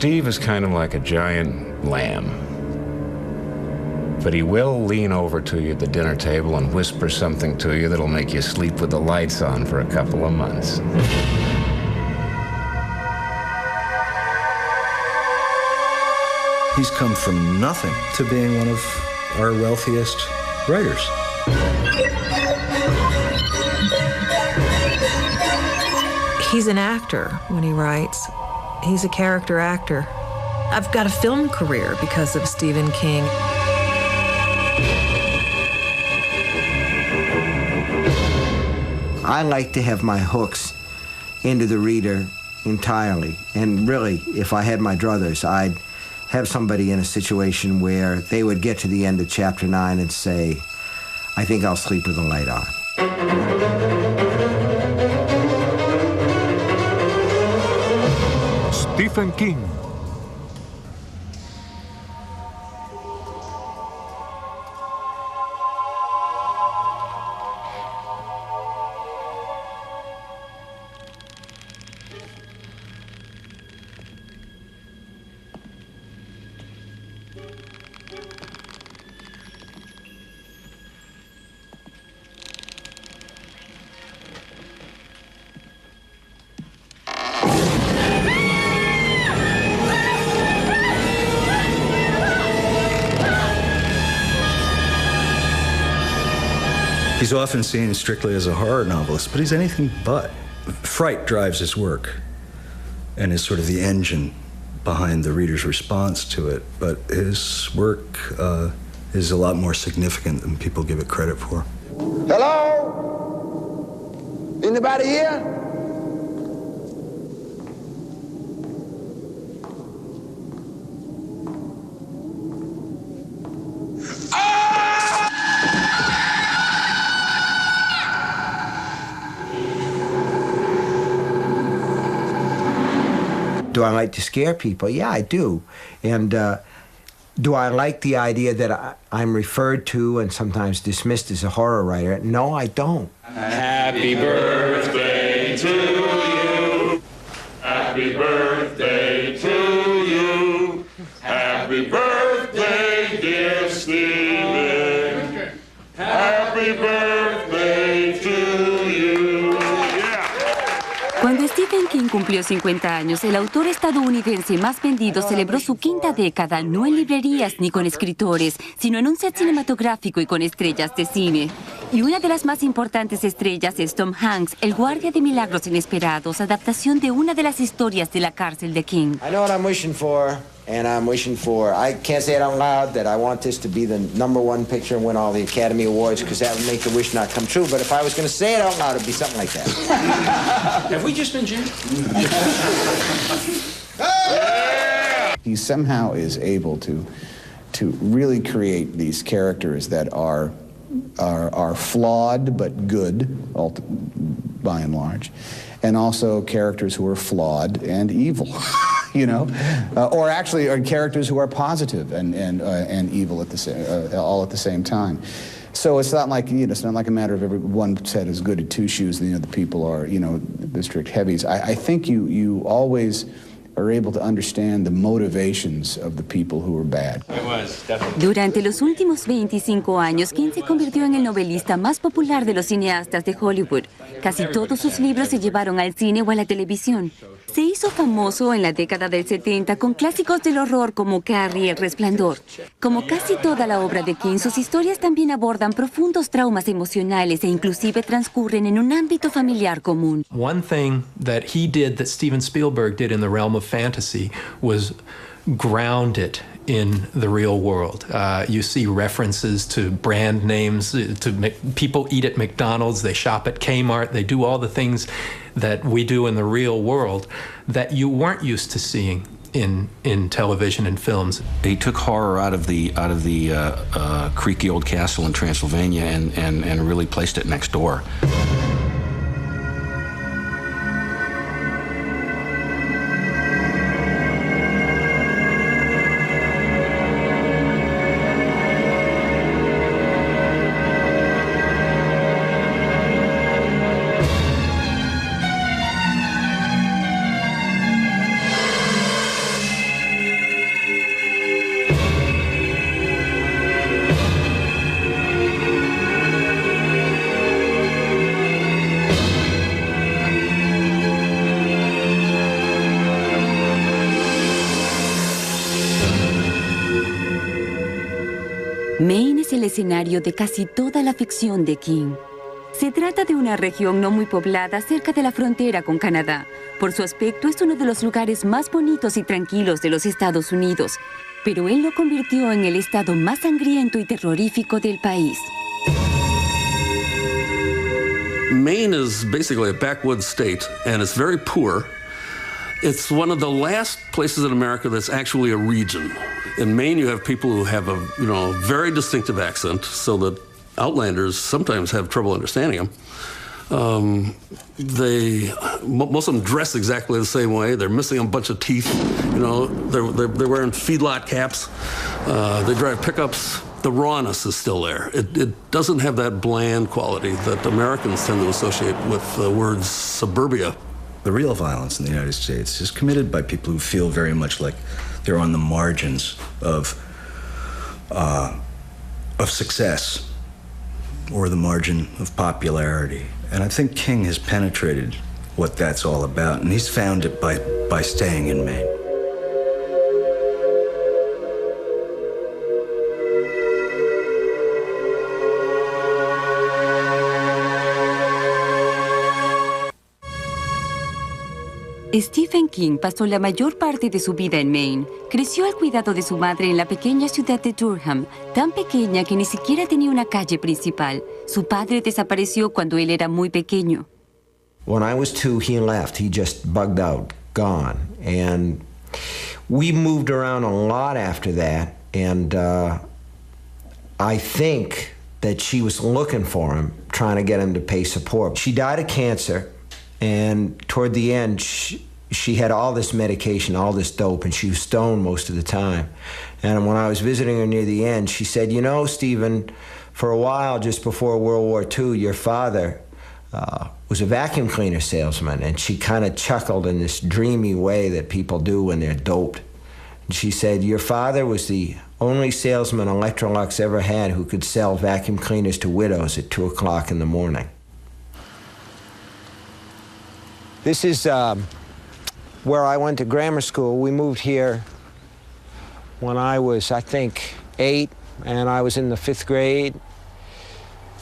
Steve is kind of like a giant lamb. But he will lean over to you at the dinner table and whisper something to you that'll make you sleep with the lights on for a couple of months. He's come from nothing to being one of our wealthiest writers. He's an actor when he writes. He's a character actor. I've got a film career because of Stephen King. I like to have my hooks into the reader entirely. And really, if I had my druthers, I'd have somebody in a situation where they would get to the end of chapter 9 and say, I think I'll sleep with the light on. Stephen King. He's often seen strictly as a horror novelist, but he's anything but. Fright drives his work and is sort of the engine behind the reader's response to it, but his work is a lot more significant than people give it credit for. Hello? Anybody here? Do I like to scare people? Yeah, I do. And do I like the idea that I'm referred to and sometimes dismissed as a horror writer? No, I don't. Happy birthday to you. Happy birthday to you. Happy birthday, dear Stephen. Happy birthday to you. Cuando Stephen King cumplió 50 años, el autor estadounidense más vendido celebró su quinta década no en librerías ni con escritores, sino en un set cinematográfico y con estrellas de cine. Y una de las más importantes estrellas es Tom Hanks, el guardia de milagros inesperados, adaptación de una de las historias de la cárcel de King. I know what I'm wishing for, and I'm wishing for, I can't say it out loud, that I want this to be the #1 picture and win all the Academy Awards, because that would make the wish not come true. But if I was going to say it out loud, it'd be something like that. Have we just been jammed? He somehow is able to really create these characters that are flawed but good, by and large, and also characters who are flawed and evil, you know, or actually are characters who are positive and evil at all at the same time. So it's not like, you know, it's not like a matter of every one set is good at two shoes, and, you know, the people are, you know, the strict heavies. I think you always are able to understand the motivations of the people who are bad. Durante los últimos 25 años, King se convirtió en el novelista más popular de los cineastas de Hollywood. Casi todos sus libros se llevaron al cine o a la televisión. Se hizo famoso en la década del 70 con clásicos del horror como Carrie, El Resplandor. Como casi toda la obra de King, sus historias también abordan profundos traumas emocionales e inclusive transcurren en un ámbito familiar común. One thing that he did that Steven Spielberg did in the realm of fantasy was ground it in the real world. You see references to brand names, people eat at McDonald's, they shop at Kmart, they do all the things that we do in the real world that you weren't used to seeing in television and films. He took horror out of the creaky old castle in Transylvania and really placed it next door. escenario de casi toda la ficción de King. Se trata de una región no muy poblada cerca de la frontera con Canadá. Por su aspecto es uno de los lugares más bonitos y tranquilos de los Estados Unidos, pero él lo convirtió en el estado más sangriento y terrorífico del país. Maine is basically a backwoods state, and it's very poor. It's one of the last places in America that's actually a region. In Maine, you have people who have a very distinctive accent, so that outlanders sometimes have trouble understanding them. Most of them dress exactly the same way. They're missing a bunch of teeth. They're wearing feedlot caps. They drive pickups. The rawness is still there. It doesn't have that bland quality that Americans tend to associate with the words suburbia. The real violence in the United States is committed by people who feel very much like they're on the margins of success or the margin of popularity. And I think King has penetrated what that's all about, and he's found it by staying in Maine. Stephen King pasó la mayor parte de su vida en Maine. Creció al cuidado de su madre en la pequeña ciudad de Durham, tan pequeña que ni siquiera tenía una calle principal. Su padre desapareció cuando él era muy pequeño. When I was 2, he left. He just bugged out, gone. And we moved around a lot after that, and I think that she was looking for him, trying to get him to pay support. She died of cancer. And toward the end, she had all this medication, all this dope, and she was stoned most of the time. And when I was visiting her near the end, she said, Stephen, for a while, just before World War II, your father was a vacuum cleaner salesman. And she kind of chuckled in this dreamy way that people do when they're doped. And she said, your father was the only salesman Electrolux ever had who could sell vacuum cleaners to widows at 2 o'clock in the morning. This is where I went to grammar school. We moved here when I was, I think, 8, and I was in the 5th grade.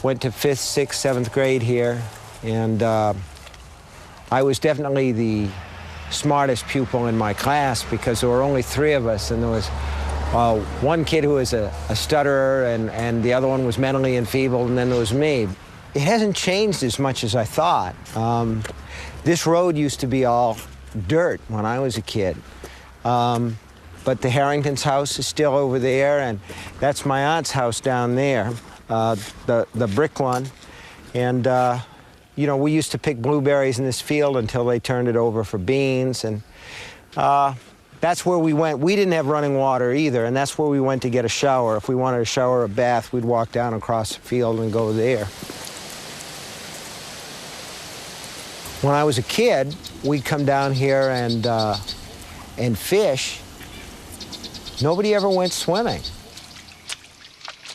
Went to 5th, 6th, 7th grade here, and I was definitely the smartest pupil in my class because there were only 3 of us, and there was one kid who was a stutterer, and the other one was mentally enfeebled, and then there was me. It hasn't changed as much as I thought. This road used to be all dirt when I was a kid. But the Harrington's house is still over there, and that's my aunt's house down there, the brick one. And, we used to pick blueberries in this field until they turned it over for beans, and that's where we went. We didn't have running water either, and that's where we went to get a shower. If we wanted a shower or a bath, we'd walk down across the field and go there. When I was a kid, we'd come down here and fish. Nobody ever went swimming.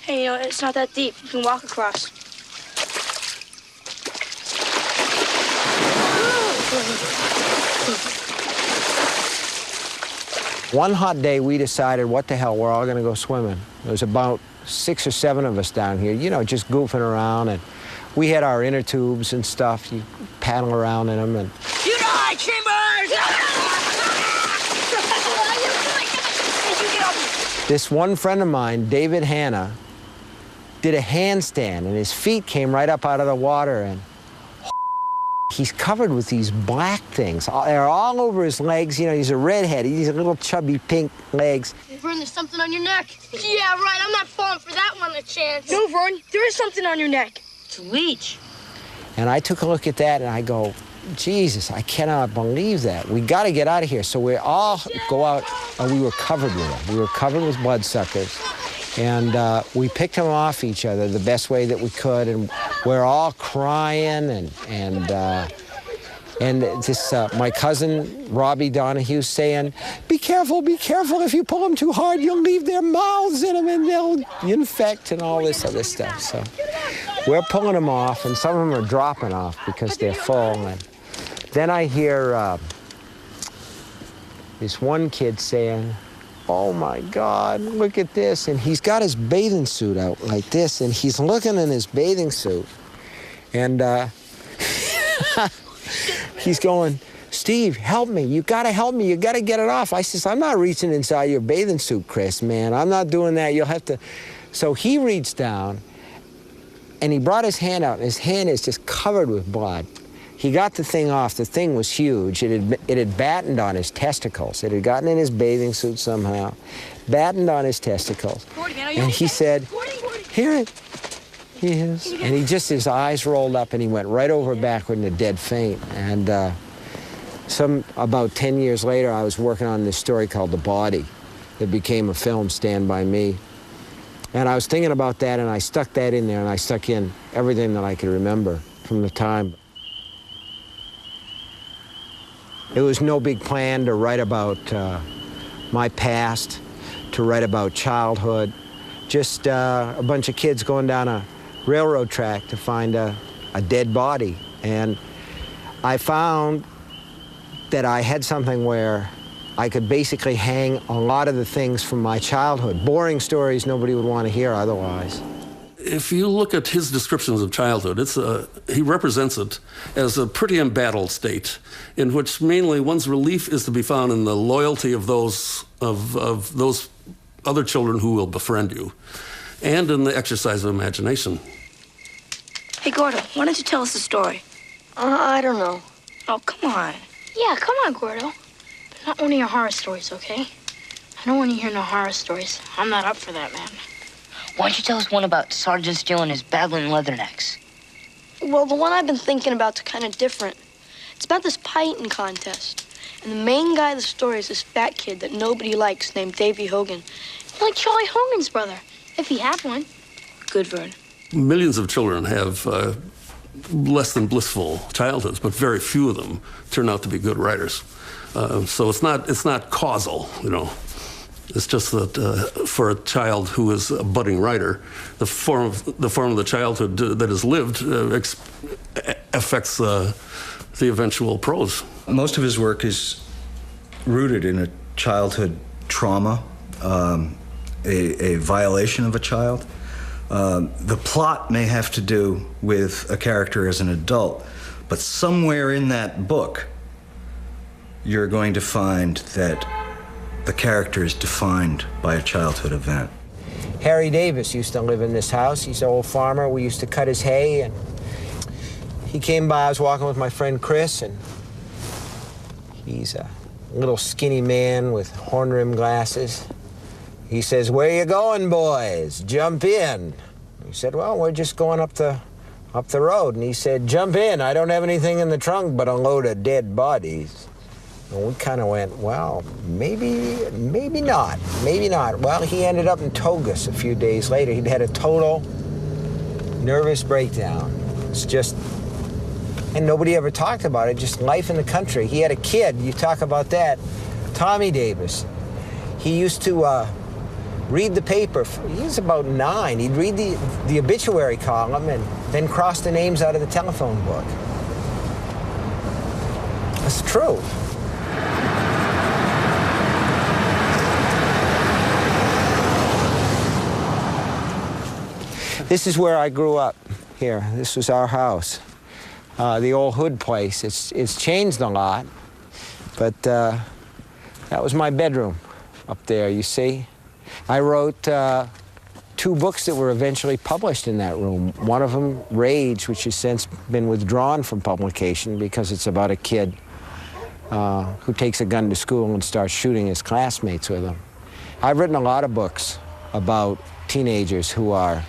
Hey, it's not that deep. You can walk across. One hot day, we decided, what the hell, we're all going to go swimming. There was about 6 or 7 of us down here, just goofing around, and we had our inner tubes and stuff. You paddle around in them, and this one friend of mine, David Hanna, did a handstand, and his feet came right up out of the water, and he's covered with these black things. They're all over his legs. He's a redhead. He's a little chubby pink legs. Hey, Vern, there's something on your neck. Yeah, right. I'm not falling for that one a chance. No, Vern, there is something on your neck. It's a leech. And I took a look at that, and I go, Jesus, I cannot believe that. We got to get out of here. So we all go out, and we were covered with them. We were covered with bloodsuckers. And we picked them off each other the best way that we could, and we're all crying, and this, my cousin, Robbie Donahue, saying, be careful, if you pull them too hard, you'll leave their mouths in them, and they'll infect, and all this other stuff. So we're pulling them off, and some of them are dropping off because they're full. And then I hear this one kid saying, oh my God, look at this. And he's got his bathing suit out like this, and he's looking in his bathing suit. And he's going, Steve, help me. You gotta help me. You gotta get it off. I says, I'm not reaching inside your bathing suit, Chris, man. I'm not doing that. You'll have to. So he reached down, and he brought his hand out, and his hand is just covered with blood. He got the thing off. The thing was huge. It had battened on his testicles. It had gotten in his bathing suit somehow, battened on his testicles. And he said, here it is. And he just, his eyes rolled up, and he went right over backward in a dead faint. And about 10 years later, I was working on this story called The Body that became a film, Stand By Me. And I was thinking about that, and I stuck that in there, and I stuck in everything that I could remember from the time. It was no big plan to write about my past, to write about childhood, just a bunch of kids going down a railroad track to find a dead body. And I found that I had something where I could basically hang a lot of the things from my childhood. Boring stories nobody would want to hear otherwise. If you look at his descriptions of childhood, he represents it as a pretty embattled state in which mainly one's relief is to be found in the loyalty of those other children who will befriend you, and in the exercise of imagination. Hey, Gordo, why don't you tell us a story? I don't know. Oh, come on. Yeah, come on, Gordo. But not one of your horror stories, okay? I don't want to hear no horror stories. I'm not up for that, man. Why don't you tell us one about Sergeant Steele and his babbling leathernecks? Well, the one I've been thinking about's kind of different. It's about this pie eating contest. And the main guy of the story is this fat kid that nobody likes named Davy Hogan. He's like Charlie Hogan's brother, if he had one. Good, Vern. Millions of children have less than blissful childhoods, but very few of them turn out to be good writers. So it's not causal, you know. It's just that for a child who is a budding writer, the form of the childhood that is lived affects the eventual prose. Most of his work is rooted in a childhood trauma, a violation of a child. The plot may have to do with a character as an adult, but somewhere in that book, you're going to find that the character is defined by a childhood event. Harry Davis used to live in this house. He's an old farmer. We used to cut his hay, and he came by. I was walking with my friend Chris, and he's a little skinny man with horn-rimmed glasses. He says, "Where you going, boys? Jump in." We said, "Well, we're just going up the road." And he said, "Jump in. I don't have anything in the trunk but a load of dead bodies." And we kind of went, well, maybe not, maybe not. Well, he ended up in Togus a few days later. He'd had a total nervous breakdown. It's just, and nobody ever talked about it, just life in the country. He had a kid, you talk about that, Tommy Davis. He used to read the paper. He was about 9. He'd read the obituary column and then cross the names out of the telephone book. It's true. This is where I grew up here. This was our house, the old Hood place. It's changed a lot, but that was my bedroom up there, you see. I wrote 2 books that were eventually published in that room. One of them, Rage, which has since been withdrawn from publication because it's about a kid who takes a gun to school and starts shooting his classmates with them. I've written a lot of books about teenagers who are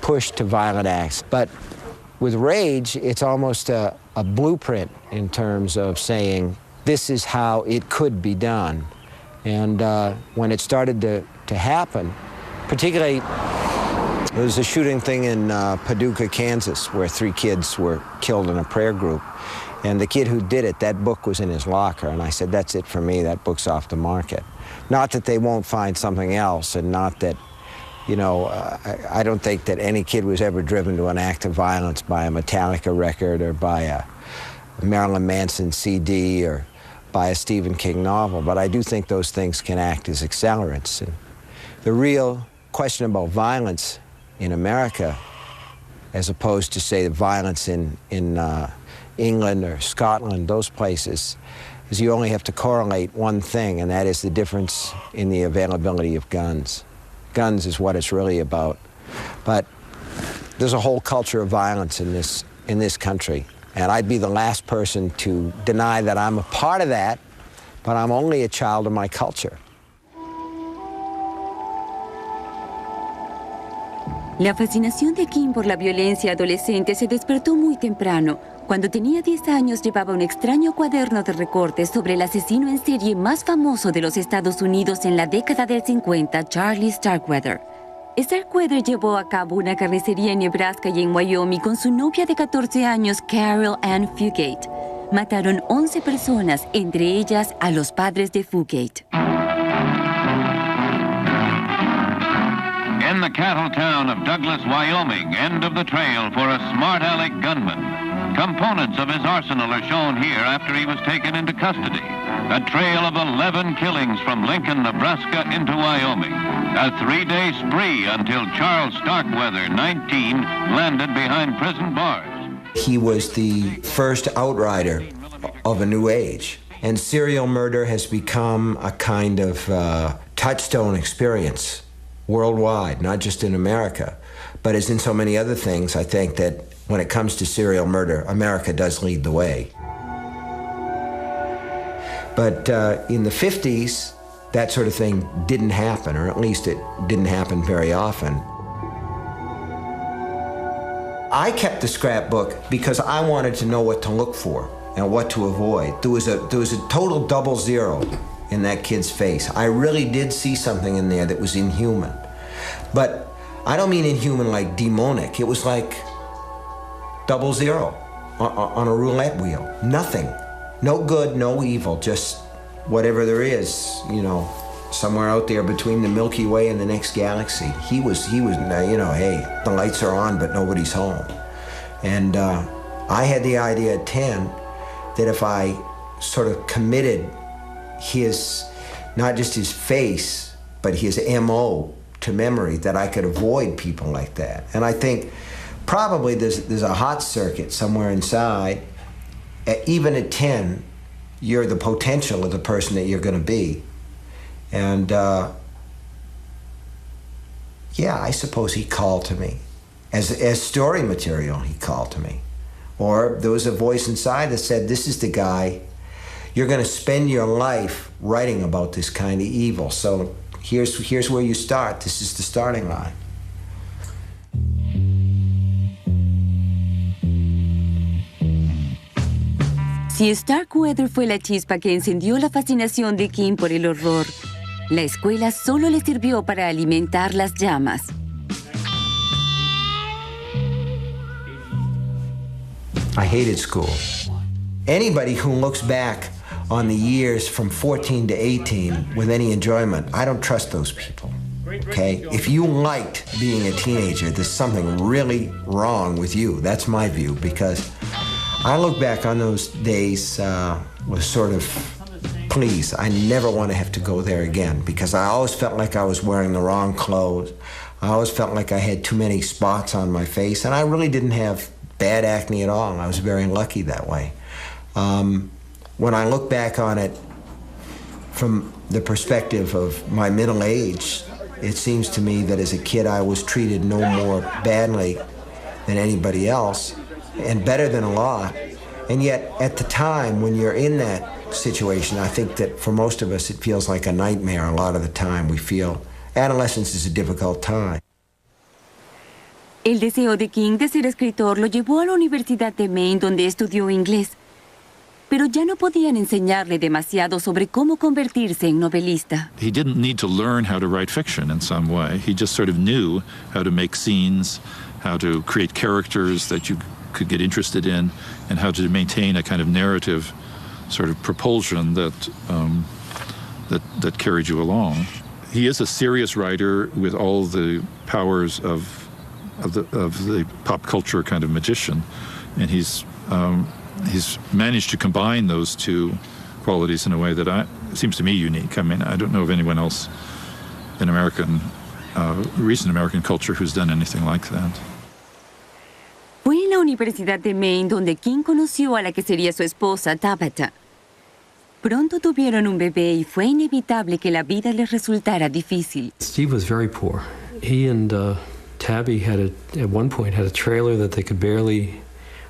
pushed to violent acts. But with Rage, it's almost a blueprint in terms of saying, this is how it could be done. And when it started to happen, particularly, there was a shooting thing in Paducah, Kansas, where 3 kids were killed in a prayer group. And the kid who did it, that book was in his locker. And I said, that's it for me, that book's off the market. Not that they won't find something else, and not that, you know, I don't think that any kid was ever driven to an act of violence by a Metallica record or by a Marilyn Manson CD or by a Stephen King novel, but I do think those things can act as accelerants. And the real question about violence in America, as opposed to, say, the violence in England or Scotland, those places, is you only have to correlate one thing, and that is the difference in the availability of guns. Guns is what it's really about. But there's a whole culture of violence in this country, and I'd be the last person to deny that I'm a part of that, but I'm only a child of my culture. La fascinación de King por la violencia adolescente se despertó muy temprano. Cuando tenía 10 años llevaba un extraño cuaderno de recortes sobre el asesino en serie más famoso de los Estados Unidos en la década del 50, Charlie Starkweather. Starkweather llevó a cabo una carnicería en Nebraska y en Wyoming con su novia de 14 años, Carrie Ann Fugate. Mataron 11 personas, entre ellas a los padres de Fugate. In the cattle town of Douglas, Wyoming, end of the trail for a smart aleck gunman. Components of his arsenal are shown here after he was taken into custody. A trail of 11 killings from Lincoln, Nebraska into Wyoming. A 3-day spree until Charles Starkweather, 19, landed behind prison bars. He was the first outrider of a new age. And serial murder has become a kind of touchstone experience worldwide, not just in America. But as in so many other things, I think that when it comes to serial murder, America does lead the way. But in the 50s, that sort of thing didn't happen, or at least it didn't happen very often. I kept the scrapbook because I wanted to know what to look for and what to avoid. There was a total double zero in that kid's face. I really did see something in there that was inhuman. But I don't mean inhuman like demonic. It was like double zero on a roulette wheel. Nothing. No good, no evil, just whatever there is, you know, somewhere out there between the Milky Way and the next galaxy. He was, you know, hey, the lights are on, but nobody's home. And I had the idea at 10 that if I sort of committed his, not just his face, but his MO to memory, that I could avoid people like that. And I think probably there's a hot circuit somewhere inside. Even at 10, you're the potential of the person that you're going to be. And yeah, I suppose he called to me. As story material, he called to me. Or there was a voice inside that said, this is the guy, you're going to spend your life writing about this kind of evil. So here's where you start. This is the starting line. Si Starkweather fue la chispa que encendió la fascinación de King por el horror, la escuela solo le sirvió para alimentar las llamas. I hated school. Anybody who looks back on the years from 14 to 18 with any enjoyment, I don't trust those people, okay? If you liked being a teenager, there's something really wrong with you. That's my view, because I look back on those days with sort of, please, I never want to have to go there again, because I always felt like I was wearing the wrong clothes. I always felt like I had too many spots on my face, and I really didn't have bad acne at all. I was very lucky that way. When I look back on it from the perspective of my middle age, it seems to me that as a kid I was treated no more badly than anybody else, and better than a lot. And yet, at the time, when you're in that situation, I think that for most of us it feels like a nightmare a lot of the time. We feel adolescence is a difficult time. El deseo de King de ser escritor lo llevó a la Universidad de Maine, donde estudió inglés. Pero ya no podían enseñarle demasiado sobre cómo convertirse en novelista. He didn't need to learn how to write fiction in some way. He just sort of knew how to make scenes, how to create characters that you could get interested in, and how to maintain a kind of narrative sort of propulsion that carried you along. He is a serious writer with all the powers of the pop culture kind of magician, and he's managed to combine those two qualities in a way that seems to me unique. I mean, I don't know of anyone else in recent American culture who's done anything like that. Fue en la Universidad de Maine donde King conoció a la que sería su esposa, Tabitha. Pronto tuvieron un bebé y fue inevitable que la vida les resultara difícil. Steve was very poor. He and Tabby at one point had a trailer that they could barely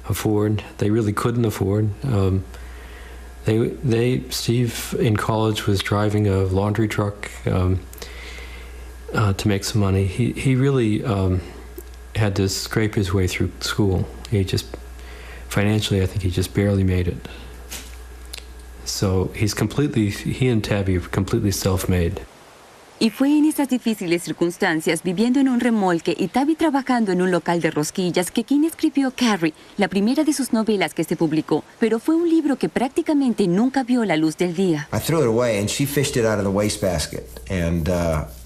afford. They really couldn't afford. Steve in college was driving a laundry truck to make some money. He really had to scrape his way through school. Financially, I think he just barely made it. So he and Tabby are completely self-made. Y fue en esas difíciles circunstancias, viviendo en un remolque y Tabby trabajando en un local de rosquillas, que King escribió Carrie, la primera de sus novelas que se publicó. Pero fue un libro que prácticamente nunca vio la luz del día. I threw it away and she fished it out of the wastebasket. And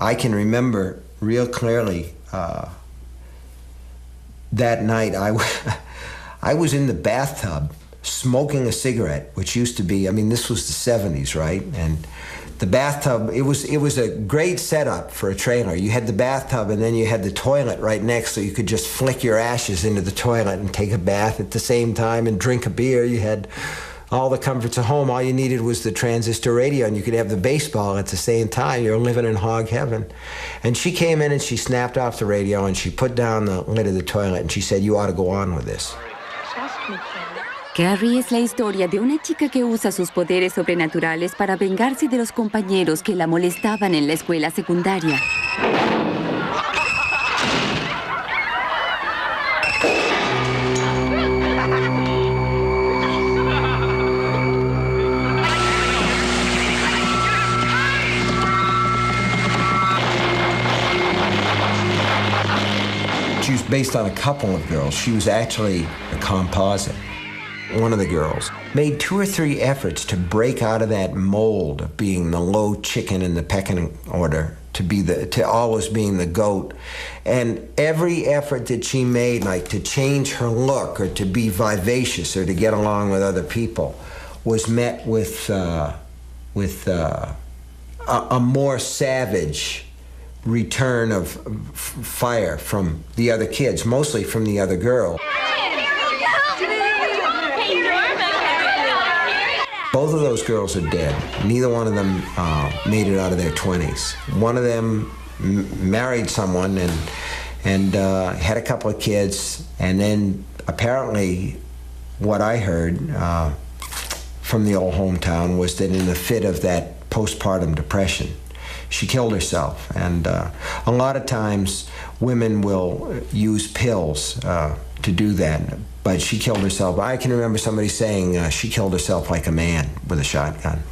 I can remember real clearly that night I was in the bathtub smoking a cigarette, which used to be, I mean, this was the 70s, right? And the bathtub, it was a great setup for a trailer. You had the bathtub and then you had the toilet right next, so you could just flick your ashes into the toilet and take a bath at the same time and drink a beer. You had all the comforts of home. All you needed was the transistor radio and you could have the baseball at the same time. You're living in hog heaven. And she came in and she snapped off the radio and she put down the lid of the toilet and she said, "You ought to go on with this." Carrie es la historia de una chica que usa sus poderes sobrenaturales para vengarse de los compañeros que la molestaban en la escuela secundaria. She was based on a couple of girls. She was actually a composite. One of the girls made 2 or 3 efforts to break out of that mold of being the low chicken in the pecking order, to always being the goat. And every effort that she made, like to change her look or to be vivacious or to get along with other people, was met with a more savage return of fire from the other kids, mostly from the other girl. Both of those girls are dead. Neither one of them made it out of their 20s. One of them married someone and had a couple of kids, and then apparently what I heard from the old hometown was that in the fit of that postpartum depression, she killed herself. And a lot of times women will use pills to do that. But she killed herself. I can remember somebody saying she killed herself like a man with a shotgun.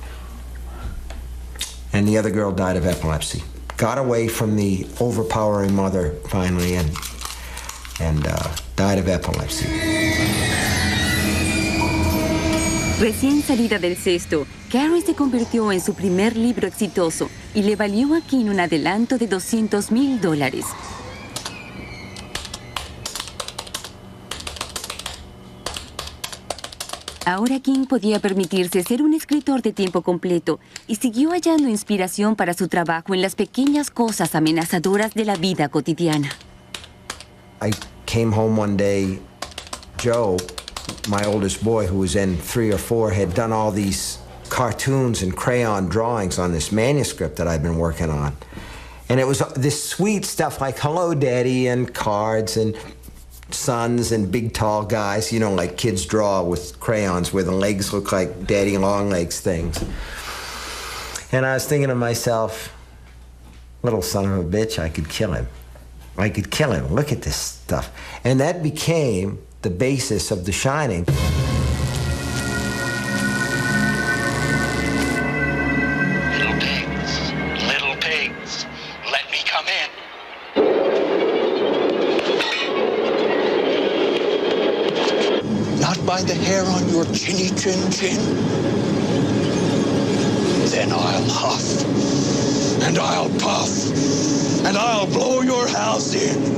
And the other girl died of epilepsy. Got away from the overpowering mother finally and died of epilepsy. Recién salida del cesto, Carrie se convirtió en su primer libro exitoso y le valió a King un adelanto de $200,000. Ahora King podía permitirse ser un escritor de tiempo completo y siguió hallando inspiración para su trabajo en las pequeñas cosas amenazadoras de la vida cotidiana. I came home one day, Joe, my oldest boy, who was in 3 or 4, had done all these cartoons and crayon drawings on this manuscript that I'd been working on. And it was this sweet stuff like "Hello, Daddy" and cards and sons and big tall guys, you know, like kids draw with crayons where the legs look like daddy long legs things. And I was thinking to myself, little son of a bitch, I could kill him. I could kill him. Look at this stuff. And that became the basis of The Shining. Little pigs, let me come in. Not by the hair on your chinny chin chin. Then I'll huff, and I'll puff, and I'll blow your house in.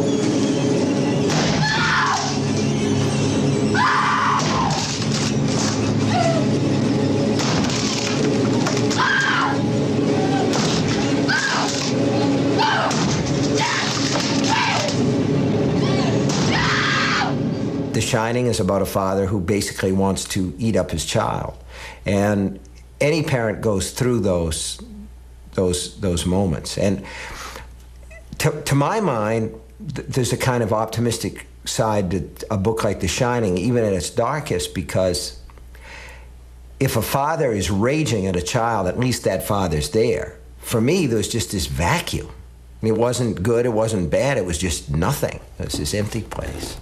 The Shining is about a father who basically wants to eat up his child. And any parent goes through those moments. And to my mind, there's a kind of optimistic side to a book like The Shining, even at its darkest, because if a father is raging at a child, at least that father's there. For me, there was just this vacuum. It wasn't good, it wasn't bad, it was just nothing. It was this empty place.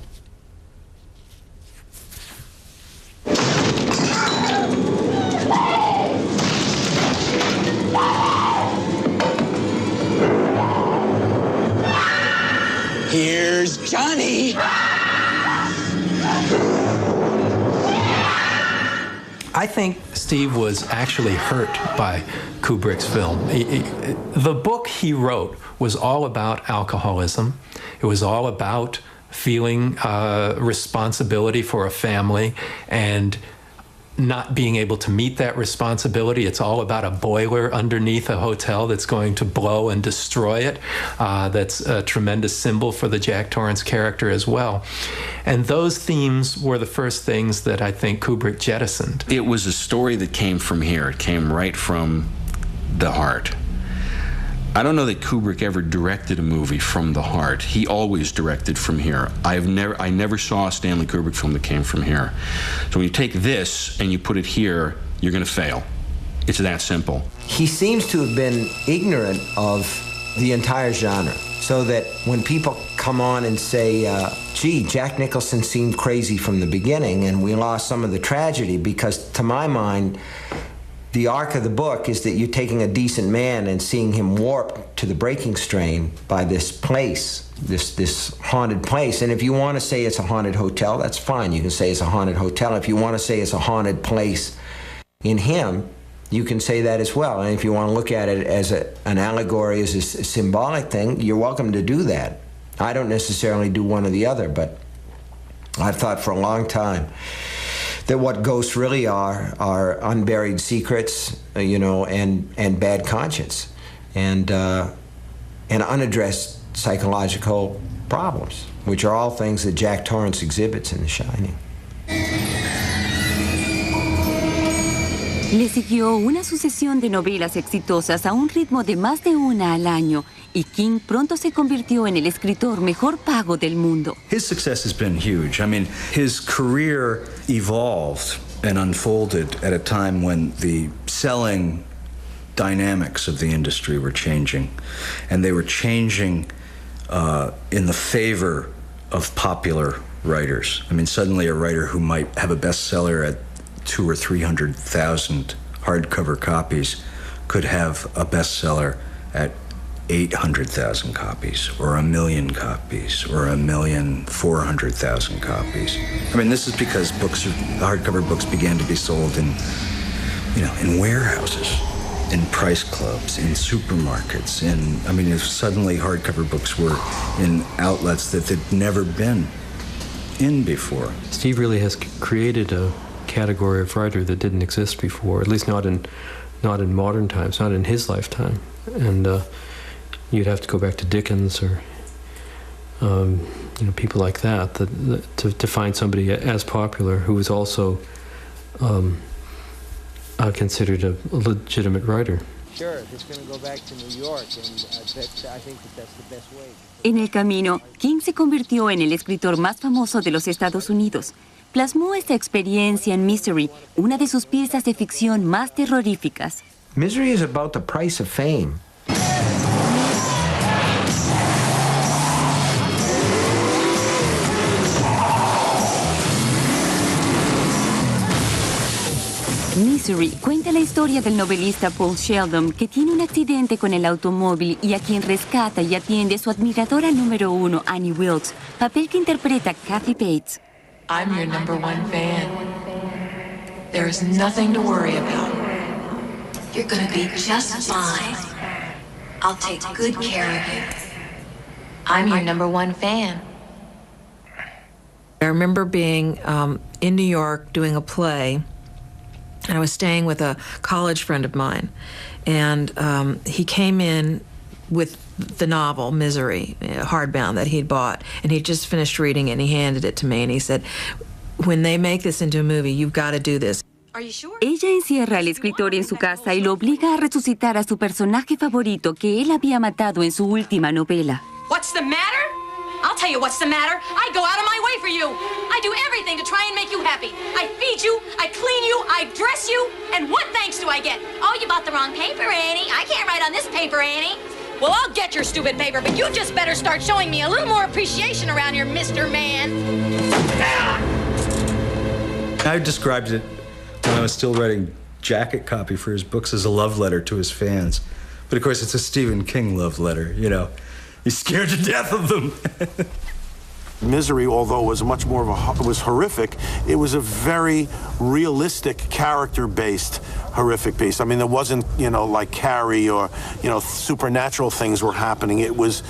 Here's Johnny. I think Steve was actually hurt by Kubrick's film. The book he wrote was all about alcoholism. It was all about feeling responsibility for a family and not being able to meet that responsibility. It's all about a boiler underneath a hotel that's going to blow and destroy it. That's a tremendous symbol for the Jack Torrance character as well. And those themes were the first things that I think Kubrick jettisoned. It was a story that came from here. It came right from the heart. I don't know that Kubrick ever directed a movie from the heart. He always directed from here. I never saw a Stanley Kubrick film that came from here. So when you take this and you put it here, you're going to fail. It's that simple. He seems to have been ignorant of the entire genre, so that when people come on and say, gee, Jack Nicholson seemed crazy from the beginning and we lost some of the tragedy, because to my mind, the arc of the book is that you're taking a decent man and seeing him warped to the breaking strain by this place, this haunted place. And if you want to say it's a haunted hotel, that's fine. You can say it's a haunted hotel. If you want to say it's a haunted place in him, you can say that as well. And if you want to look at it as an allegory, as a symbolic thing, you're welcome to do that. I don't necessarily do one or the other, but I've thought for a long time that what ghosts really are unburied secrets, and bad conscience, and unaddressed psychological problems, which are all things that Jack Torrance exhibits in The Shining. Le siguió una sucesión de novelas exitosas a un ritmo de más de una al año, y King pronto se convirtió en el escritor mejor pago del mundo. His success has been huge. I mean, his career evolved and unfolded at a time when the selling dynamics of the industry were changing, and they were changing in the favor of popular writers. I mean, suddenly a writer who might have a bestseller at 200,000 or 300,000 hardcover copies could have a bestseller at 800,000 copies, or 1,000,000 copies, or 1,400,000 copies. I mean, this is because hardcover books began to be sold in warehouses, in price clubs, in supermarkets, suddenly hardcover books were in outlets that they'd never been in before. Steve really has created a category of writer that didn't exist before, at least not in modern times, not in his lifetime. And you'd have to go back to Dickens or people like that to find somebody as popular who was also considered a legitimate writer. Sure, it's going to go back to New York, and I think that's the best way. En el camino, King se convirtió en el escritor más famoso de los Estados Unidos. Plasmó esta experiencia en Misery, una de sus piezas de ficción más terroríficas. Misery is about the price of fame. Misery cuenta la historia del novelista Paul Sheldon, que tiene un accidente con el automóvil y a quien rescata y atiende su admiradora número 1, Annie Wilkes, papel que interpreta Kathy Bates. I'm your #1 fan. There is nothing to worry about. You're gonna be just fine. I'll take good care of you. I'm your #1 fan. I remember being in New York doing a play, and I was staying with a college friend of mine, and he came in with the novel Misery, hardbound, that he'd bought, and he'd just finished reading it, and he handed it to me, and he said, when they make this into a movie, you've got to do this. Ella encierra al escritor en su casa y lo obliga a resucitar a su personaje favorito que él había matado en su última novela. What's the matter? I'll tell you what's the matter. I go out of my way for you. I do everything to try and make you happy. I feed you, I clean you, I dress you, and what thanks do I get? Oh, you bought the wrong paper, Annie. I can't write on this paper, Annie. Well, I'll get your stupid paper, but you just better start showing me a little more appreciation around here, Mr. Man. I described it when I was still writing jacket copy for his books as a love letter to his fans. But of course, it's a Stephen King love letter, you know. He's scared to death of them. Misery, although was much more of was horrific, it was a very realistic, character-based horrific piece. I mean, there wasn't, you know, like Carrie or, you know, supernatural things were happening. It was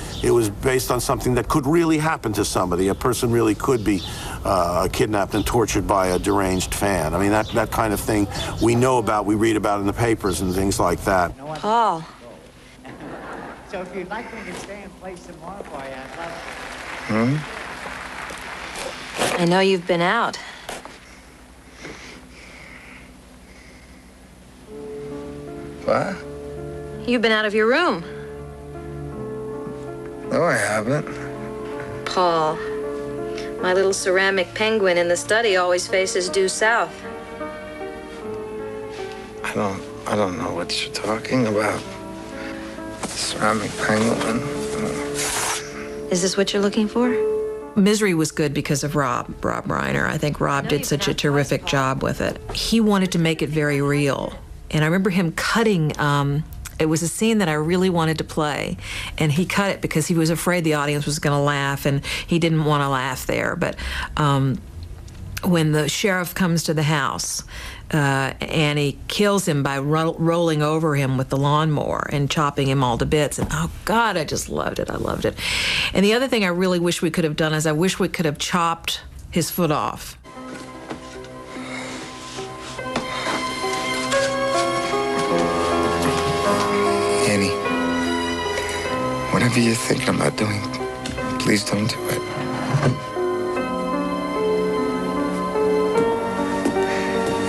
based on something that could really happen to somebody. A person really could be kidnapped and tortured by a deranged fan. I mean, that kind of thing we know about, we read about in the papers and things like that. Paul. So if you'd like me to stay and play some more for you, I'd love to. I know you've been out. What? You've been out of your room. No, I haven't. Paul, my little ceramic penguin in the study always faces due south. I don't know what you're talking about. Ceramic penguin. Is this what you're looking for? Misery was good because of Rob Reiner. I think Rob did such a terrific job with it. He wanted to make it very real. And I remember him cutting, it was a scene that I really wanted to play, and he cut it because he was afraid the audience was going to laugh, and he didn't want to laugh there. But when the sheriff comes to the house, and he kills him by rolling over him with the lawnmower and chopping him all to bits. And oh God, I just loved it. I loved it. And the other thing I really wish we could have done is I wish we could have chopped his foot off. Annie, whatever you're thinking about doing, please don't do it.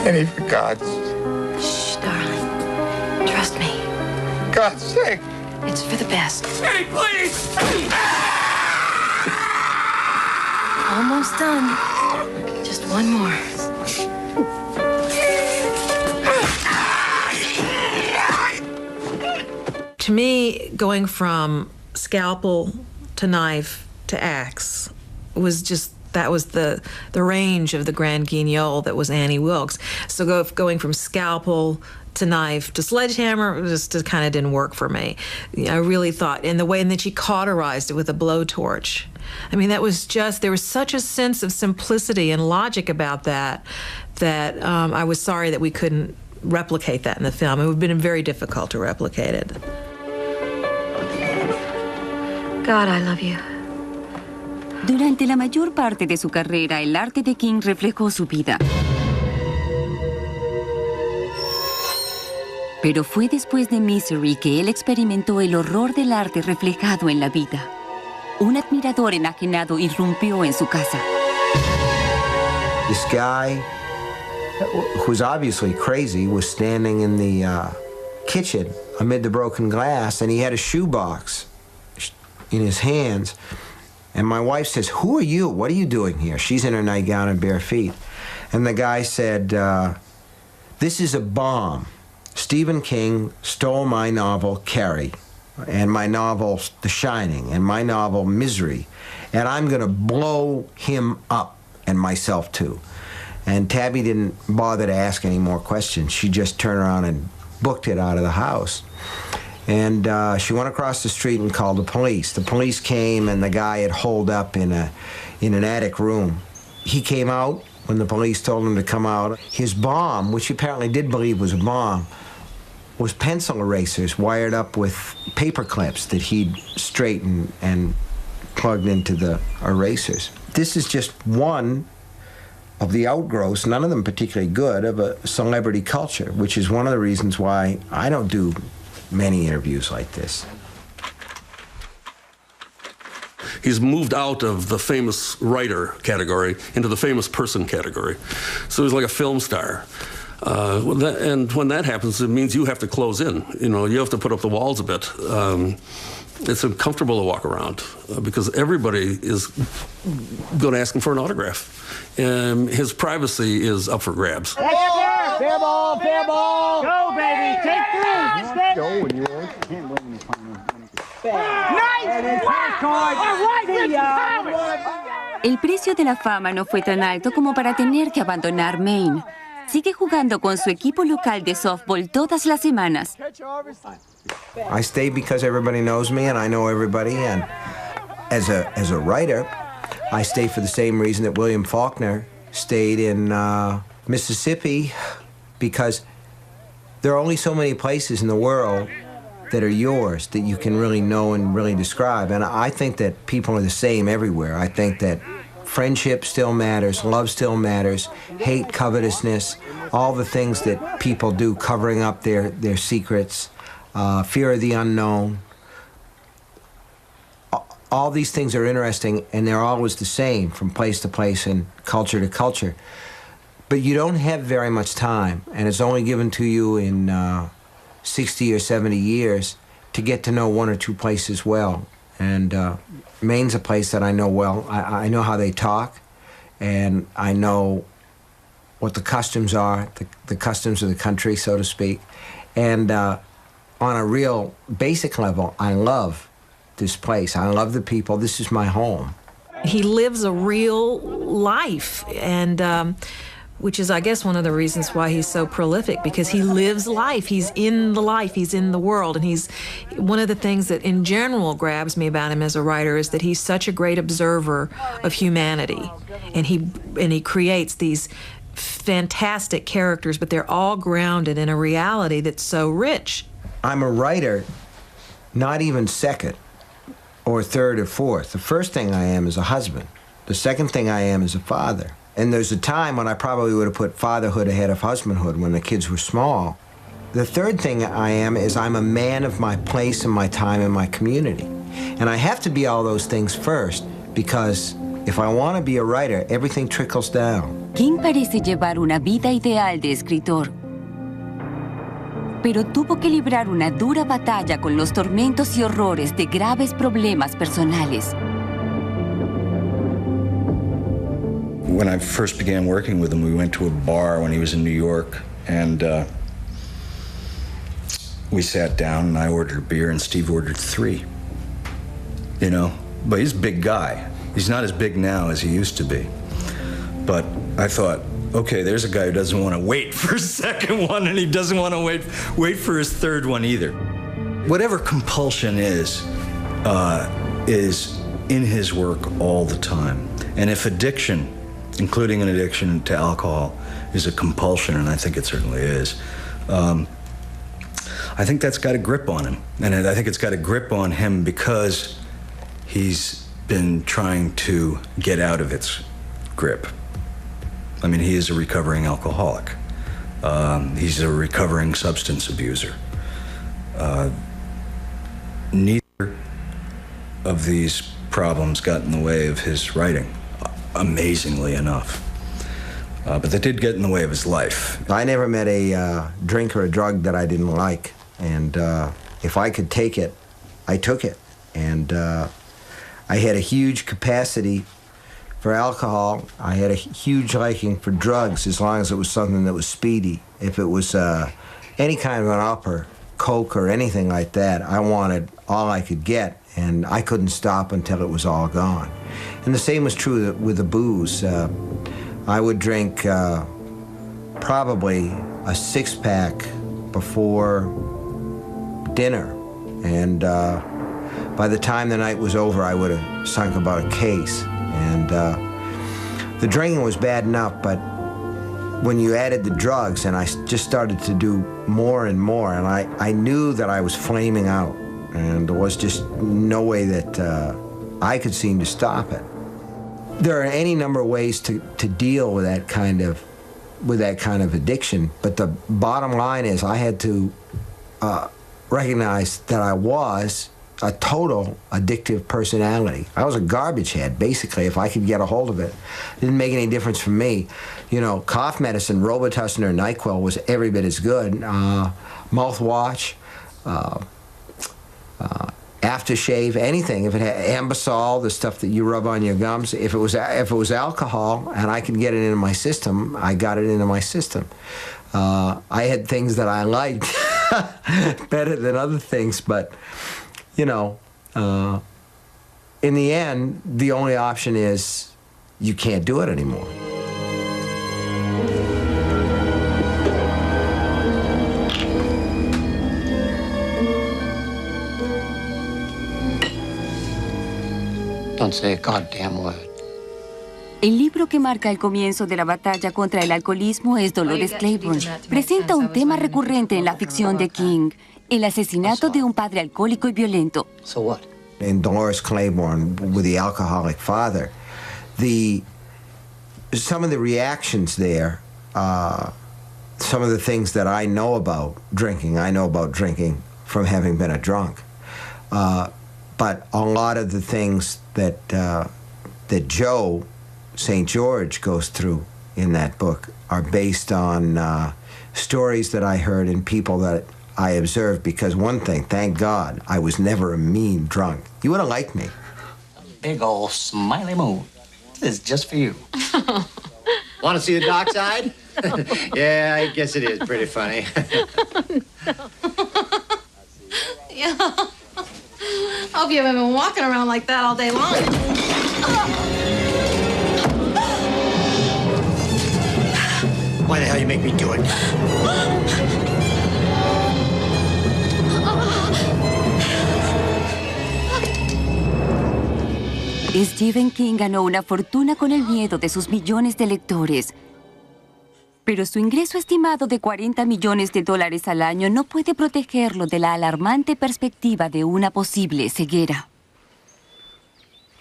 Annie, for God's... Shh, darling. Trust me. God's sake. It's for the best. Annie, please! Almost done. Just one more. To me, going from scalpel to knife to axe was just, that was the range of the grand guignol that was Annie Wilkes. So going from scalpel to knife to sledgehammer just kind of didn't work for me. I really thought, and the way in that she cauterized it with a blowtorch. I mean, that was just, there was such a sense of simplicity and logic about that I was sorry that we couldn't replicate that in the film. It would have been very difficult to replicate it. God, I love you. Durante la mayor parte de su carrera, el arte de King reflejó su vida. Pero fue después de Misery que él experimentó el horror del arte reflejado en la vida. Un admirador enajenado irrumpió en su casa. This guy, who's obviously crazy, was standing in the kitchen amid the broken glass, and he had a shoebox in his hands. And my wife says, "Who are you? What are you doing here?" She's in her nightgown and bare feet. And the guy said, "This is a bomb. Stephen King stole my novel, Carrie, and my novel, The Shining, and my novel, Misery, and I'm going to blow him up, and myself too." And Tabby didn't bother to ask any more questions. She just turned around and booked it out of the house. And she went across the street and called the police. The police came, and the guy had holed up in an attic room. He came out when the police told him to come out. His bomb, which he apparently did believe was a bomb, was pencil erasers wired up with paper clips that he'd straightened and plugged into the erasers. This is just one of the outgrowths, none of them particularly good, of a celebrity culture, which is one of the reasons why I don't do many interviews like this. He's moved out of the famous writer category into the famous person category. So he's like a film star. And when that happens, it means you have to close in. You know, you have to put up the walls a bit. It's uncomfortable to walk around because everybody is going to ask him for an autograph. And his privacy is up for grabs. Fair ball, fair ball. Go, baby, take three. Go when you want. Can't win when you nice! El precio de la fama no fue tan alto como para tener que abandonar Maine. Sigue jugando con su equipo local de softball todas las semanas. I stay because everybody knows me and I know everybody. And as a writer, I stay for the same reason that William Faulkner stayed in Mississippi, because there are only so many places in the world that are yours that you can really know and really describe. And I think that people are the same everywhere. I think that friendship still matters, love still matters, hate, covetousness, all the things that people do covering up their secrets, fear of the unknown. All these things are interesting, and they're always the same from place to place and culture to culture. But you don't have very much time, and it's only given to you in 60 or 70 years to get to know one or two places well. And Maine's a place that I know well. I know how they talk, and I know what the customs are, the customs of the country, so to speak. And on a real basic level, I love this place. I love the people. This is my home. He lives a real life, and which is, I guess, one of the reasons why he's so prolific, because he lives life. He's in the life. He's in the world. And he's one of the things that in general grabs me about him as a writer is that he's such a great observer of humanity. And he creates these fantastic characters, but they're all grounded in a reality that's so rich. I'm a writer, not even second or third or fourth. The first thing I am is a husband. The second thing I am is a father. And there's a time when I probably would have put fatherhood ahead of husbandhood when the kids were small. The third thing I am is I'm a man of my place and my time and my community. And I have to be all those things first, because if I want to be a writer, everything trickles down. King parece llevar una vida ideal de escritor, pero tuvo que librar una dura batalla con los tormentos y horrores de graves problemas personales. When I first began working with him, we went to a bar when he was in New York, and we sat down, and I ordered a beer, and Steve ordered 3. You know, but he's a big guy. He's not as big now as he used to be. But I thought, okay, there's a guy who doesn't want to wait for his second one, and he doesn't want to wait for his third one either. Whatever compulsion is in his work all the time. And if addiction, including an addiction to alcohol, is a compulsion, and I think it certainly is, I think that's got a grip on him. And I think it's got a grip on him because he's been trying to get out of its grip. I mean, he is a recovering alcoholic. He's a recovering substance abuser. Neither of these problems got in the way of his writing, amazingly enough. But they did get in the way of his life. I never met a drink or a drug that I didn't like. And if I could take it, I took it. And I had a huge capacity for alcohol. I had a huge liking for drugs, as long as it was something that was speedy. If it was any kind of an upper, Coke or anything like that, I wanted all I could get, and I couldn't stop until it was all gone. And the same was true with the booze. I would drink probably a 6-pack before dinner, and by the time the night was over, I would have sunk about a case. And the drinking was bad enough, but when you added the drugs, and I just started to do more and more, and I knew that I was flaming out, and there was just no way that I could seem to stop it. There are any number of ways to deal with that kind of addiction, but the bottom line is I had to recognize that I was a total addictive personality. I was a garbage head, basically, if I could get a hold of it. It didn't make any difference for me. You know, cough medicine, Robitussin or NyQuil was every bit as good. Mouthwash, aftershave, anything. If it had Ambisol, the stuff that you rub on your gums, if it was alcohol and I could get it into my system, I got it into my system. I had things that I liked better than other things, but, you know, in the end, the only option is you can't do it anymore. Don't say a goddamn word. El libro que marca el comienzo de la batalla contra el alcoholismo es Dolores Claiborne. Presenta un tema recurrente en la ficción de King, el asesinato de un padre alcohólico y violento. So what? In Dolores Claiborne, with the alcoholic father, some of the reactions there, some of the things that I know about drinking from having been a drunk. But a lot of the things that Joe St. George goes through in that book are based on stories that I heard and people that I observed, because one thing, thank God, I was never a mean drunk. You would have liked me. Big old smiley moon. This is just for you. Want to see the dark side? Yeah, I guess it is pretty funny. Yeah. Hope you haven't been walking around like that all day long. Why the hell you make me do it? Stephen King ganó una fortuna con el miedo de sus millones de lectores. Pero su ingreso estimado de $40 millones al año no puede protegerlo de la alarmante perspectiva de una posible ceguera.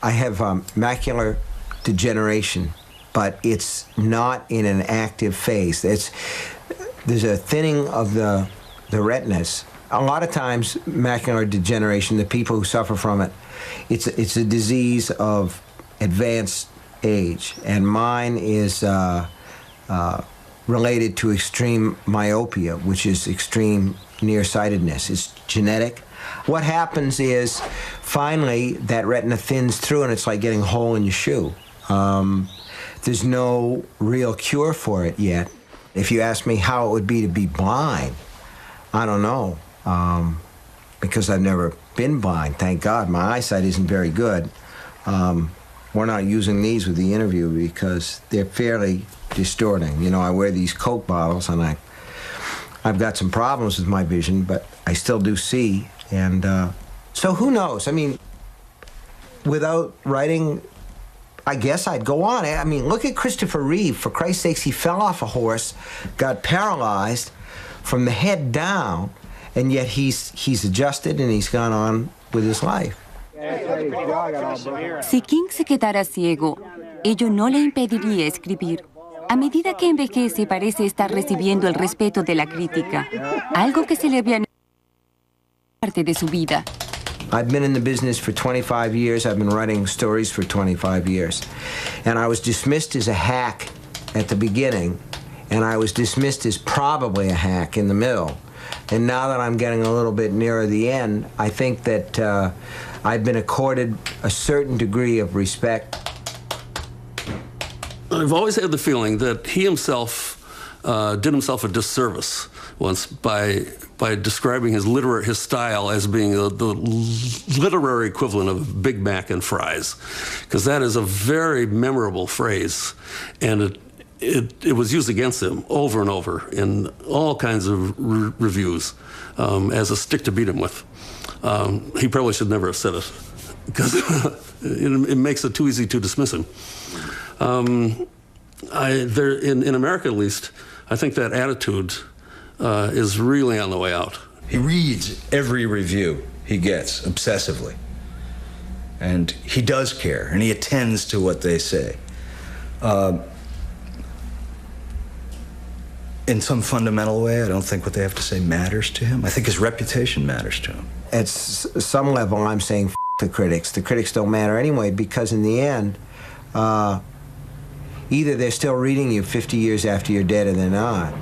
I have macular degeneration, but it's not in an active phase. There's a thinning of the retinas. A lot of times, macular degeneration, the people who suffer from it, it's a disease of advanced age, and mine is related to extreme myopia, which is extreme nearsightedness. It's genetic. What happens is, finally, that retina thins through, and it's like getting a hole in your shoe. There's no real cure for it yet. If you ask me how it would be to be blind, I don't know, because I've never been blind, thank God. My eyesight isn't very good. We're not using these with the interview because they're fairly distorting. You know, I wear these Coke bottles, and I've got some problems with my vision, but I still do see. And so who knows? I mean, without writing, I guess I'd go on. I mean, look at Christopher Reeve. For Christ's sakes, he fell off a horse, got paralyzed from the head down, and yet he's adjusted and he's gone on with his life. Si King se quedara ciego, ello no le impediría escribir. A medida que envejece, parece estar recibiendo el respeto de la crítica, algo que se le había parte de su vida. I've been in the business for 25 years. I've been writing stories for 25 years. And I was dismissed as a hack at the beginning, and I was dismissed as probably a hack in the middle. And now that I'm getting a little bit nearer the end, I think that I've been accorded a certain degree of respect. I've always had the feeling that he himself did himself a disservice once by describing his style as being the literary equivalent of Big Mac and fries, because that is a very memorable phrase, and it was used against him over and over in all kinds of reviews as a stick to beat him with. He probably should never have said it, because it makes it too easy to dismiss him. In America, at least, I think that attitude is really on the way out. He reads every review he gets obsessively. And he does care, and he attends to what they say. in some fundamental way, I don't think what they have to say matters to him. I think his reputation matters to him. At some level, I'm saying the critics. The critics don't matter anyway, because in the end, either they're still reading you 50 years after you're dead or they're not.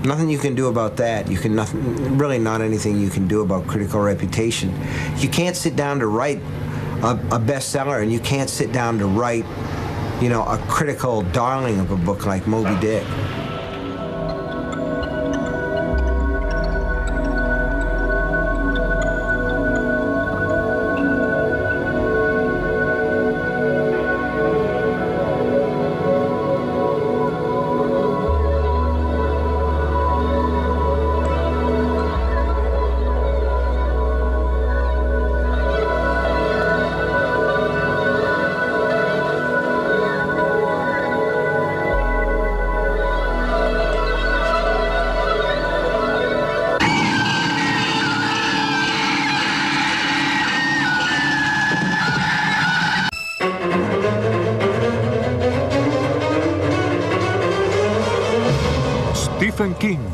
Nothing you can do about that. Really not anything you can do about critical reputation. You can't sit down to write a bestseller, and you can't sit down to write, you know, a critical darling of a book like Moby Dick. Stephen King.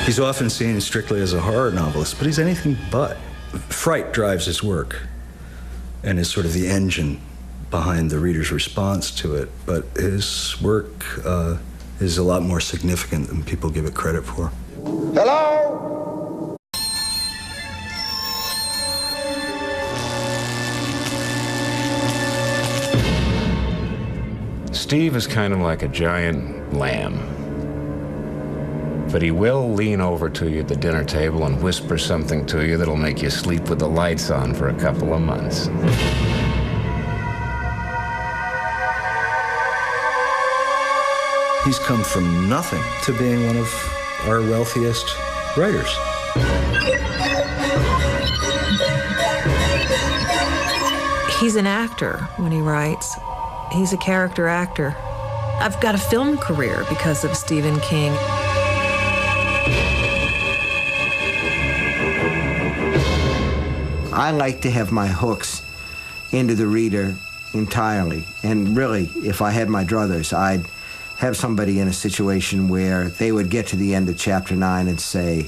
He's often seen strictly as a horror novelist, but he's anything but. Fright drives his work and is sort of the engine behind the reader's response to it, but his work is a lot more significant than people give it credit for. Hello? Steve is kind of like a giant lamb. But he will lean over to you at the dinner table and whisper something to you that'll make you sleep with the lights on for a couple of months. He's come from nothing to being one of our wealthiest writers. He's an actor when he writes. He's a character actor. I've got a film career because of Stephen King. I like to have my hooks into the reader entirely. And really, if I had my druthers, I'd have somebody in a situation where they would get to the end of chapter 9 and say,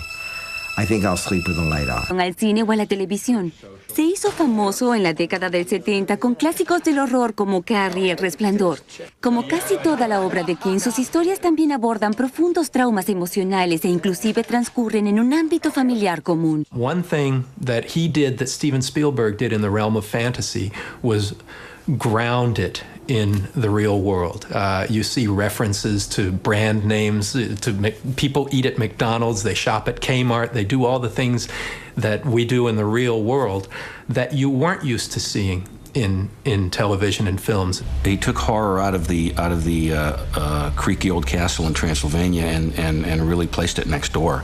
I think I'll sleep with the light on. Al cine o a la televisión. Se hizo famoso en la década del 70 con clásicos del horror como Carrie y El Resplandor. Como casi toda la obra de King, sus historias también abordan profundos traumas emocionales e inclusive transcurren en un ámbito familiar común. One thing that he did that Steven Spielberg did in the realm of fantasy was ground it in the real world. You see references to brand names, people eat at McDonald's, they shop at Kmart, they do all the things that we do in the real world that you weren't used to seeing in television and films. He took horror out of the creaky old castle in Transylvania and really placed it next door.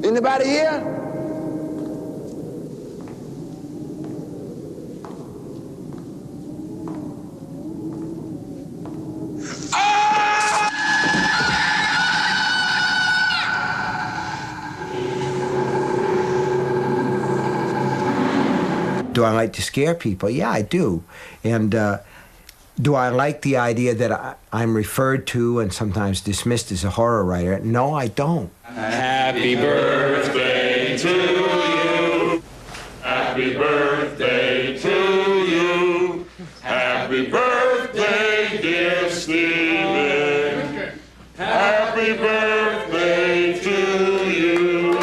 Anybody here? Do I like to scare people? Yeah, I do. And do I like the idea that I'm referred to and sometimes dismissed as a horror writer? No, I don't. Happy birthday to you. Happy birthday to you. Happy birthday, dear Stephen. Happy birthday to you.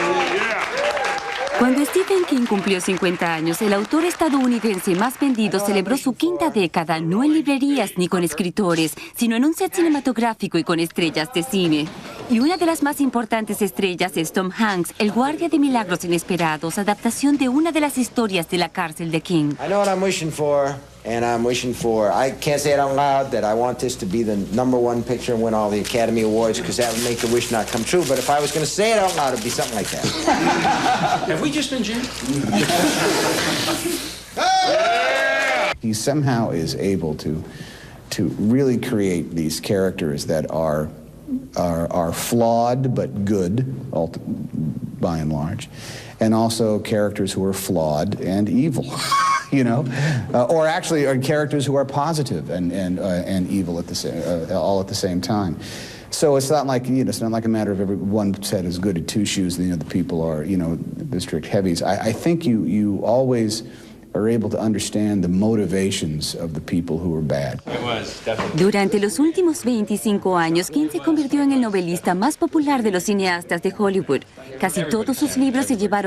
Cuando Stephen King cumplió 50 años. El autor estadounidense más vendido celebró su quinta década, no en librerías ni con escritores, sino en un set cinematográfico y con estrellas de cine. Y una de las más importantes estrellas es Tom Hanks, el guardia de milagros inesperados, adaptación de una de las historias de la cárcel de King. I know what I'm wishing for, and I'm wishing for, I can't say it out loud, that I want this to be the #1 picture and win all the Academy Awards, because that would make the wish not come true. But if I was going to say it out loud, it'd be something like that. Have we just been jammed? He somehow is able to really create these characters that are flawed but good, by and large, and also characters who are flawed and evil, you know, or actually are characters who are positive and evil at all at the same time. So it's not like, it's not like a matter of every one set is good at two shoes, the people are, the strict heavies. I think you always are able to understand the motivations of the people who are bad. Durante los últimos 25 años, King se convirtió en el novelista más popular de los cineastas de Hollywood. Casi todos sus libros se llevaron